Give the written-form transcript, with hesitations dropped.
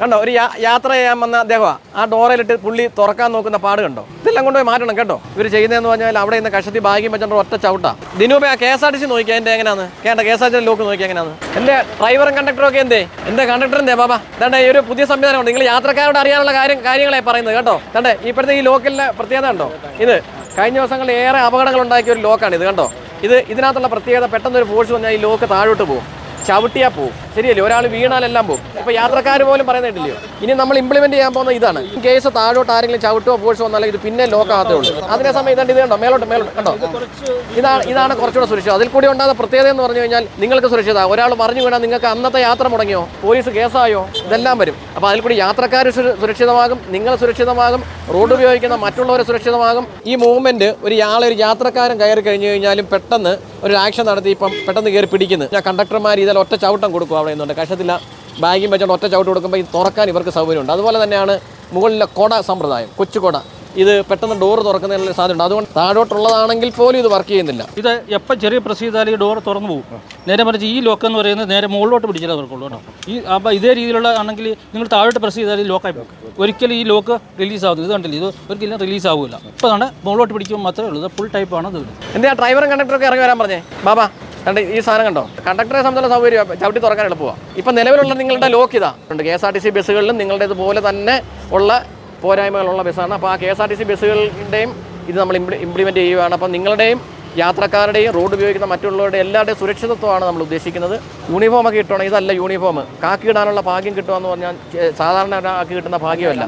കണ്ടോ, ഒരു യാത്ര ചെയ്യാൻ വന്ന അദ്ദേഹമാണ് ആ ഡോറയിലിട്ട് പുള്ളി തുറക്കാൻ നോക്കുന്ന പാട് കണ്ടോ. ഇതെല്ലാം കൊണ്ടുപോയി മാറ്റണം കേട്ടോ. ഇവർ ചെയ്യുന്നതെന്ന് പറഞ്ഞാൽ അവിടെ നിന്ന് കഷത്തി ഭാഗ്യം വെച്ചോണ്ട് ഒറ്റ ചവിട്ടാ. ദിനൂപേ, KSRTC നോക്കിയാൽ എൻ്റെ എങ്ങനെയാണ് കേട്ടോ, KSRTC ലോക്ക് നോക്കിയാൽ എങ്ങനെയാണ്. എൻ്റെ ഡ്രൈവറും കണ്ടക്ടറും ഒക്കെ എൻ്റെ കണ്ടക്ടർ എന്തേ ബാബാ. ഇതാണ്ട് ഈ ഒരു പുതിയ സംവിധാനമുണ്ട്. നിങ്ങൾ യാത്രക്കാരോട് അറിയാനുള്ള കാര്യങ്ങളെ പറയുന്നത് കേട്ടോ. കണ്ടേ ഇപ്പോഴത്തെ ഈ ലോക്കലിൻ്റെ പ്രത്യേകത കണ്ടോ. ഇത് കഴിഞ്ഞ ദിവസങ്ങളിൽ ഏറെ അപകടങ്ങൾ ഉണ്ടാക്കിയ ഒരു ലോക്കാണ് ഇത് കണ്ടോ. ഇതിനകത്തുള്ള പ്രത്യേകത, പെട്ടെന്നൊരു ഫോഴ്സ് വന്നാൽ ഈ ലോക്ക് താഴോട്ട് പോകും, ചവിട്ടിയാൽ പോവും. ശരിയല്ലേ, ഒരാൾ വീണാലെല്ലാം പോകും. ഇപ്പോൾ യാത്രക്കാർ പോലും പറയുന്നില്ലയോ. ഇനി നമ്മൾ ഇംപ്ലിമെന്റ് ചെയ്യാൻ പോകുന്ന ഇതാണ്. കേസ് താഴോട്ട് ആരെങ്കിലും ചവിട്ടോ ഫോഴ്സ് വന്നാലും ഇത് പിന്നെ ലോക്കാകത്തേ ഉള്ളൂ. അതിനെ സമയം ഇതാണ്ട് ഇത് കണ്ടോ, മേലോട്ട് കണ്ടോ. ഇതാണ് കുറച്ചുകൂടെ സുരക്ഷിതം. അതിൽ കൂടി ഉണ്ടാകുന്ന പ്രത്യേകത എന്ന് പറഞ്ഞു കഴിഞ്ഞാൽ നിങ്ങൾക്ക് സുരക്ഷിത. ഒരാൾ മറിഞ്ഞു വീണാൽ നിങ്ങൾക്ക് അന്നത്തെ യാത്ര മുടങ്ങിയോ, പോലീസ് കേസായോ, ഇതെല്ലാം വരും. അപ്പോൾ അതിൽ കൂടി യാത്രക്കാർ സുരക്ഷിതമാകും, നിങ്ങൾ സുരക്ഷിതമാകും, റോഡ് ഉപയോഗിക്കുന്ന മറ്റുള്ളവർ സുരക്ഷിതമാകും. ഈ മൂവ്മെന്റ് ഒരു യാത്രക്കാരൻ കയറി കഴിഞ്ഞു കഴിഞ്ഞാലും പെട്ടെന്ന് ഒരു ആക്ഷൻ നടത്തി ഇപ്പം പെട്ടെന്ന് കയറി പിടിക്കുന്നു. കണ്ടക്ടർമാർ ഇതിൽ ഒറ്റ ചവിട്ടം കൊടുക്കും. അവിടെ നിന്നുണ്ട് കഷത്തില്ല ബാഗും വെച്ചോണ്ട് ഒറ്റ ചവിട്ട് കൊടുക്കുമ്പോൾ ഇത് തുറക്കാൻ ഇവർക്ക് സൗകര്യമുണ്ട്. അതുപോലെ തന്നെയാണ് മുകളിലെ കൊട സമ്പ്രദായം, കൊച്ചു കൊട. ഇത് പെട്ടെന്ന് ഡോർ തുറക്കുന്നതിനുള്ള സാധ്യതയുണ്ട്. അതുകൊണ്ട് താഴോട്ടുള്ളതാണെങ്കിൽ പോലും ഇത് വർക്ക് ചെയ്യുന്നില്ല. ഇത് എപ്പോൾ ചെറിയ പ്രസ് ചെയ്താൽ ഈ ഡോർ തുറന്നു പോകും. നേരെ മറിച്ച് ഈ ലോക്ക് എന്ന് പറയുന്നത് നേരെ മുകളിലോട്ട് പിടിച്ചാൽ തുറക്കുള്ളൂ കേട്ടോ. അപ്പോൾ ഇതേ രീതിയിലുള്ള ആണെങ്കിൽ നിങ്ങൾ താഴോട്ട് പ്രസ് ചെയ്താൽ ലോക്കായി പോകും. ഒരിക്കലും ഈ ലോക്ക് റിലീസ് ആവുന്നത്. ഇത് കണ്ടില്ല, ഇത് ഒരിക്കലും റിലീസ് ആവില്ല. ഇപ്പോൾ തന്നെ മുകളിലോട്ട് പിടിക്കുമ്പോൾ മാത്രമേ ഉള്ളൂ. ഇത് ഫുൾ ടൈപ്പാണ്. ഇത് എന്താ ഡ്രൈവറും കണ്ടക്ടറൊക്കെ ഇറങ്ങി വരാൻ പറഞ്ഞേ ബാബാ. കണ്ട് ഈ സാധനം കണ്ടോ, കണ്ടക്ടറെ സംബന്ധിച്ചുള്ള സൗകര്യം ചവിട്ടി തുറക്കാൻ എളുപ്പമാണ്. ഇപ്പം നിലവിലുള്ള നിങ്ങളുടെ ലോക്ക് ഇതാ ഉണ്ട്. KSRTC ബസ്സുകളിലും നിങ്ങളുടെ ഇതുപോലെ തന്നെ ഉള്ള പോരായ്മകളുള്ള ബസ്സാണ്. അപ്പോൾ ആ KSRTC ബസ്സുകളുടെയും ഇത് നമ്മൾ ഇംപ്ലിമെൻറ്റ് ചെയ്യുകയാണ്. അപ്പം നിങ്ങളുടെയും യാത്രക്കാരുടെയും റോഡ് ഉപയോഗിക്കുന്ന മറ്റുള്ളവരുടെ എല്ലാവരുടെയും സുരക്ഷിതത്വമാണ് നമ്മൾ ഉദ്ദേശിക്കുന്നത്. യൂണിഫോമൊക്കെ ഇട്ടോണം. ഇതല്ല യൂണിഫോം. കാക്കി ഇടാനുള്ള ഭാഗ്യം കിട്ടുക എന്ന് പറഞ്ഞാൽ സാധാരണ ആക്കി കിട്ടുന്ന ഭാഗ്യമല്ല.